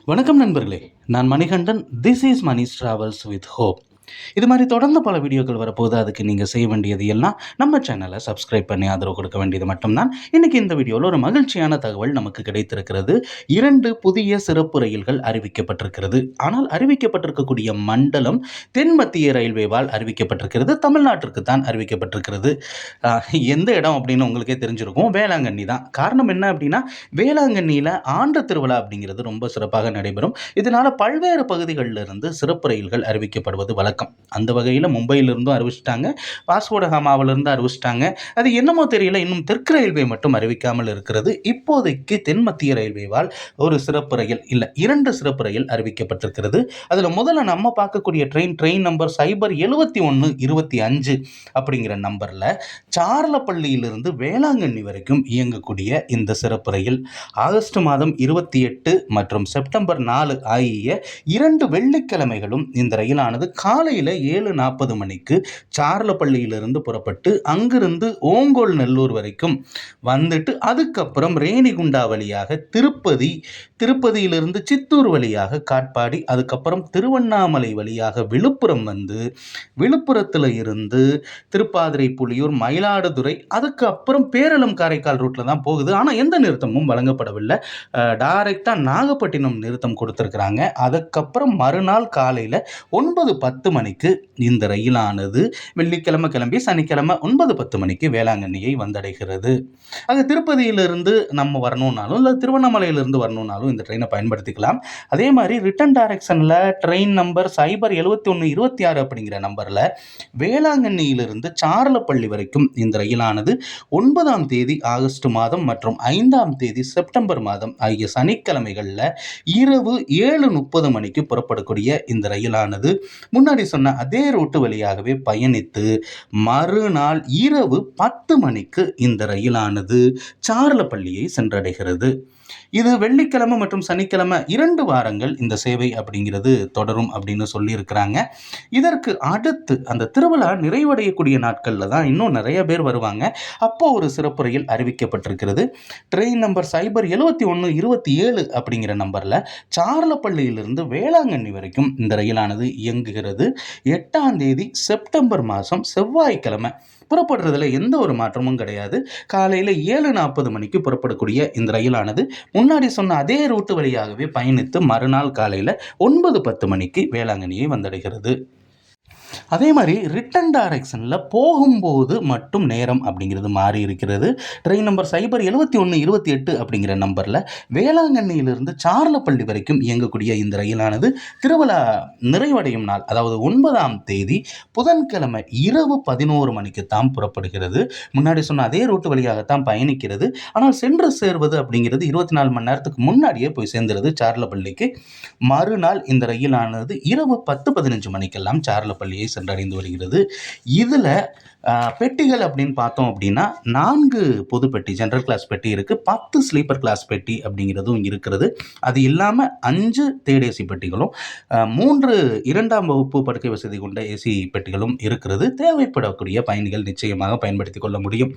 வணக்கம் நண்பர்களே, நான் Manikandan. This is Mani's travels with hope. இது மாதிரி தொடர்ந்து பல வீடியோக்கள் வரப்போகுது. அதுக்கு நீங்கள் செய்ய வேண்டியது எல்லாம் நம்ம சேனலை சப்ஸ்கிரைப் பண்ணி ஆதரவு கொடுக்க வேண்டியது மட்டும்தான். இன்றைக்கி இந்த வீடியோவில் ஒரு மகிழ்ச்சியான தகவல் நமக்கு கிடைத்திருக்கிறது. 2 புதிய சிறப்பு ரயில்கள் அறிவிக்கப்பட்டிருக்கிறது. ஆனால் அறிவிக்கப்பட்டிருக்கக்கூடிய மண்டலம் தென் மத்திய ரயில்வேவால் அறிவிக்கப்பட்டிருக்கிறது. தமிழ்நாட்டிற்கு தான் அறிவிக்கப்பட்டிருக்கிறது. எந்த இடம் அப்படின்னு உங்களுக்கே தெரிஞ்சிருக்கும். வேளாங்கண்ணி தான். காரணம் என்ன அப்படின்னா, வேளாங்கண்ணியில் ஆண்டு திருவிழா அப்படிங்கிறது ரொம்ப சிறப்பாக நடைபெறும். இதனால் பல்வேறு பகுதிகளில் இருந்து சிறப்பு ரயில்கள் அறிவிக்கப்படுவது வழக்கம். அந்த வகையில் மும்பையிலிருந்தும் அறிவிச்சிட்டாங்க, வாஸ்கோடகாமாவிலிருந்து அறிவிச்சிட்டாங்க. அது என்னமோ தெரியல, இன்னும் தெற்கு ரயில்வே மட்டும் அறிவிக்காமல் இருக்கிறது. இப்போதைக்கு தென் மத்திய ரயில்வேவால் ஒரு சிறப்பு ரயில் இல்லை, 2 சிறப்பு ரயில் அறிவிக்கப்பட்டிருக்கிறது. அதில் முதல்ல நம்ம பார்க்கக்கூடிய ட்ரெயின் நம்பர் சைபர் 7125 அப்படிங்கிற நம்பரில் சார்லப்பள்ளியிலிருந்து வேளாங்கண்ணி வரைக்கும் இயங்கக்கூடிய இந்த சிறப்பு ரயில் ஆகஸ்ட் மாதம் 28 மற்றும் செப்டம்பர் 4 ஆகிய 2 வெள்ளிக்கிழமைகளும் இந்த ரயிலானது காலையில் 7:40 மணிக்கு சார்லப்பள்ளியிலிருந்து புறப்பட்டு அங்கிருந்து ஓங்கோல் நெல்லூர் வரைக்கும் வந்துட்டு அதுக்கப்புறம் ரேணிகுண்டா வழியாக திருப்பதியிலிருந்து சித்தூர் வழியாக காட்பாடி, அதுக்கப்புறம் திருவண்ணாமலை வழியாக விழுப்புரம் வந்து விழுப்புரத்தில் இருந்து திருப்பாதிரை புலியூர் மயிலாடுதுறை, அதுக்கப்புறம் பேரளம் காரைக்கால் ரூட்டில் தான் போகுது. ஆனால் எந்த நிறுத்தமும் வழங்கப்படவில்லை. டைரெக்டாக நாகப்பட்டினம் நிறுத்தம் கொடுத்துருக்குறாங்க. அதுக்கப்புறம் மறுநாள் காலையில் 9:10 மணிக்கு இந்த ரயிலானது வெள்ளிக்கிழமை கிளம்பி சனிக்கிழமை 9:10 மணிக்கு வேளாங்கண்ணியை வந்தடைகிறது. அது திருப்பதியிலிருந்து நம்ம வரணும்னாலும் இல்லை திருவண்ணாமலையிலிருந்து வரணும்னாலும் இந்த ட்ரெயினை பயன்படுத்திக்கலாம். அதே மாதிரி ரிட்டன் டைரக்ஷனில் ட்ரெயின் நம்பர் சைபர் 7126 அப்படிங்கிற நம்பரில் வேளாங்கண்ணியிலிருந்து சார்லப்பள்ளி வரைக்கும் இந்த ரயிலானது 9ஆம் தேதி ஆகஸ்ட் மாதம் மற்றும் 5ஆம் தேதி செப்டம்பர் மாதம் ஆகிய சனிக்கிழமைகளில் இரவு 7:30 மணிக்கு புறப்படக்கூடிய இந்த ரயிலானது முன்னாடி சொன்ன அதே ரூட்டு வழியாகவே பயணித்து மறுநாள் இரவு 10 மணிக்கு இந்த ரயிலானது சார்லப்பள்ளியை சென்றடைகிறது. இது வெள்ளிக்கிழமை மற்றும் சனிக்கிழமை 2 வாரங்கள் இந்த சேவை அப்படிங்கிறது தொடரும் அப்படின்னு சொல்லியிருக்கிறாங்க. இதற்கு அடுத்து அந்த திருவிழா நிறைவடையக்கூடிய நாட்களில் தான் இன்னும் நிறைய பேர் வருவாங்க. அப்போ ஒரு சிறப்பு ரயில் அறிவிக்கப்பட்டிருக்கிறது. ட்ரெயின் நம்பர் சைபர் 7127 அப்படிங்கிற நம்பரில் சார்லப்பள்ளியிலிருந்து வேளாங்கண்ணி வரைக்கும் இந்த ரயிலானது இயங்குகிறது. 8ஆம் தேதி செப்டம்பர் மாதம் செவ்வாய்க்கிழமை புறப்படுறதுல எந்த ஒரு மாற்றமும் கிடையாது. காலையில் 7:40 மணிக்கு புறப்படக்கூடிய இந்த ரயிலானது முன்னாடி சொன்ன அதே ரூட்டு வழியாகவே பயணித்து மறுநாள் காலையில் 9:10 மணிக்கு வேளாங்கண்ணியை வந்தடைகிறது. அதே மாதிரி ரிட்டன் டைரக்ஷனில் போகும்போது மட்டும் நேரம் அப்படிங்கிறது மாறி இருக்கிறது. ட்ரெயின் நம்பர் சைபர் 7128 அப்படிங்கிற நம்பரில் வேளாங்கண்ணியிலிருந்து சார்லப்பள்ளி வரைக்கும் இயங்கக்கூடிய இந்த ரயிலானது திருவிழா நிறைவடையும் நாள், அதாவது 9ஆம் தேதி புதன்கிழமை இரவு 11 மணிக்கு தான் புறப்படுகிறது. முன்னாடி சொன்ன அதே ரூட்டு வழியாகத்தான் பயணிக்கிறது. ஆனால் சென்று சேர்வது அப்படிங்கிறது 24 மணி நேரத்துக்கு முன்னாடியே போய் சேர்ந்துருது சார்லப்பள்ளிக்கு. மறுநாள் இந்த ரயிலானது இரவு 10-15 மணிக்கெல்லாம் சார்லப்பள்ளியை சென்றடைந்து வருகிறது. இதில் பெட்டிகள் அப்படின்னு பார்த்தோம் அப்படின்னா 4 பொது பெட்டி ஜெனரல் கிளாஸ் பெட்டி இருக்குது, 10 ஸ்லீப்பர் கிளாஸ் பெட்டி அப்படிங்கிறதும் இருக்கிறது. அது இல்லாமல் 5 தேர்ட் ஏசி பெட்டிகளும் 3 2ஆம் வகுப்பு படுக்கை வசதி கொண்ட ஏசி பெட்டிகளும் இருக்கிறது. தேவைப்படக்கூடிய பயணிகள் நிச்சயமாக பயன்படுத்தி கொள்ள முடியும்.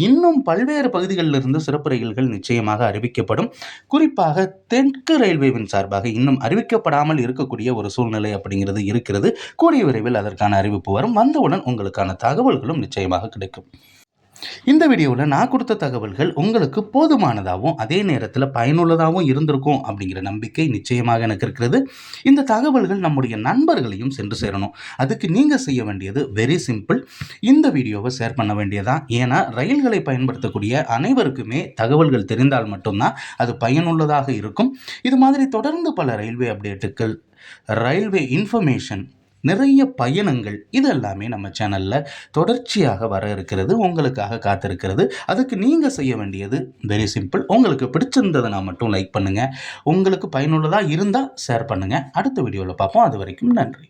இன்னும் பல்வேறு பகுதிகளில் இருந்து சிறப்பு ரயில்கள் நிச்சயமாக அறிவிக்கப்படும். குறிப்பாக தெற்கு ரயில்வேவின் சார்பாக இன்னும் அறிவிக்கப்படாமல் இருக்கக்கூடிய ஒரு சூழ்நிலை அப்படிங்கிறது இருக்கிறது. கூடிய விரைவில் அதற்கான அறிவிப்பு வரும். வந்தவுடன் உங்களுக்கான தகவல்களும் நிச்சயமாக கிடைக்கும். இந்த வீடியோவில் நான் கொடுத்த தகவல்கள் உங்களுக்கு போதுமானதாகவும் அதே நேரத்தில் பயனுள்ளதாகவும் இருந்திருக்கும் அப்படிங்கிற நம்பிக்கை நிச்சயமாக எனக்கு இருக்கிறது. இந்த தகவல்கள் நம்முடைய நண்பர்களையும் சென்று சேரணும். அதுக்கு நீங்கள் செய்ய வேண்டியது வெரி சிம்பிள். இந்த வீடியோவை ஷேர் பண்ண வேண்டியதான். ஏன்னா ரயில்களை பயன்படுத்தக்கூடிய அனைவருக்குமே தகவல்கள் தெரிந்தால் மட்டும்தான் அது பயனுள்ளதாக இருக்கும். இது மாதிரி தொடர்ந்து பல ரயில்வே அப்டேட்டுகள், ரயில்வே இன்ஃபர்மேஷன், நிறைய பயணங்கள் இதெல்லாமே நம்ம சேனலில் தொடர்ச்சியாக வர இருக்கிறது, உங்களுக்காக காத்திருக்கிறது. அதுக்கு நீங்கள் செய்ய வேண்டியது வெரி சிம்பிள். உங்களுக்கு பிடிச்சிருந்ததுன்னா மட்டும் லைக் பண்ணுங்கள். உங்களுக்கு பயனுள்ளதாக இருந்தால் ஷேர் பண்ணுங்கள். அடுத்த வீடியோவில் பார்ப்போம். அது வரைக்கும் நன்றி.